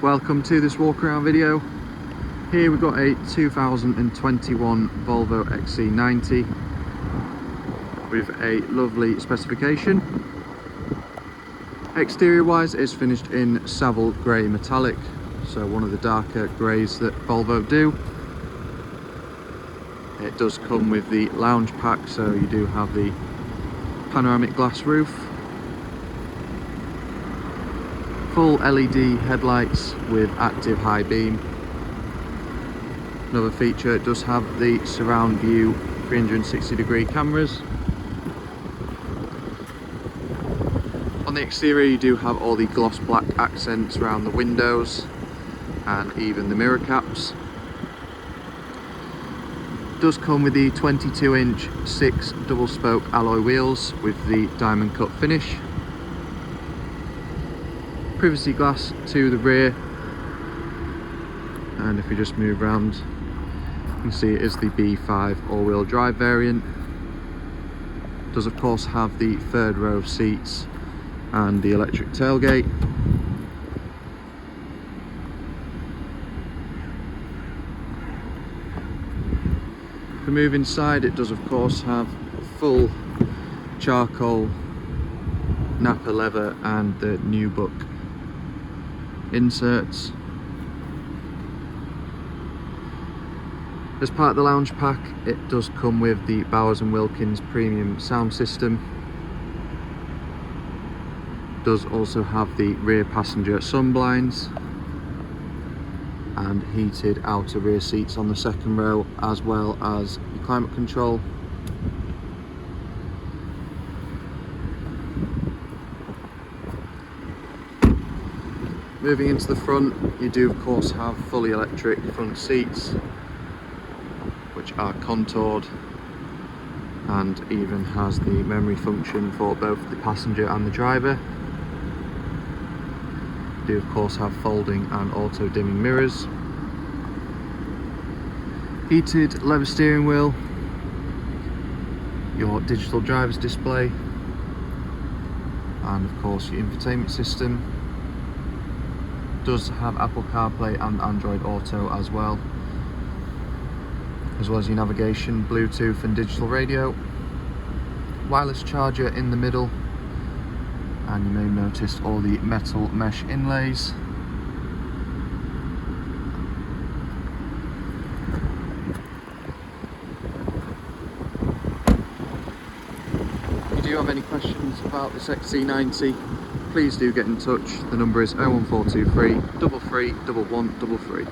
Welcome to this walk around video. Here we've got a 2021 Volvo XC90 with a lovely specification. Exterior wise it's finished in Savile Grey metallic, so one of the darker greys that Volvo do. It does come with the lounge pack, so you do have the panoramic glass roof. Full LED headlights with active high beam. Another feature, it does have the surround view 360-degree cameras. On the exterior you do have all the gloss black accents around the windows and even the mirror caps. It does come with the 22-inch 6 double spoke alloy wheels with the diamond cut finish. Privacy glass to the rear, and if we just move around you can see it is the B5 all-wheel drive variant. It does of course have the third row of seats and the electric tailgate. If we move inside, it does of course have full charcoal Nappa leather and the Nubuck inserts. As part of the lounge pack it does come with the Bowers Wilkins premium sound system. It does also have the rear passenger sun blinds and heated outer rear seats on the second row, as well as the climate control. Moving into the front, you do of course have fully electric front seats, which are contoured, and even has the memory function for both the passenger and the driver. You do of course have folding and auto dimming mirrors. Heated leather steering wheel, your digital driver's display, and of course your infotainment system. Does have Apple CarPlay and Android Auto as well as your navigation, Bluetooth and digital radio. Wireless charger in the middle, and you may notice all the metal mesh inlays. If you do have any questions about this XC90, please do get in touch. The number is 01423 33 1133.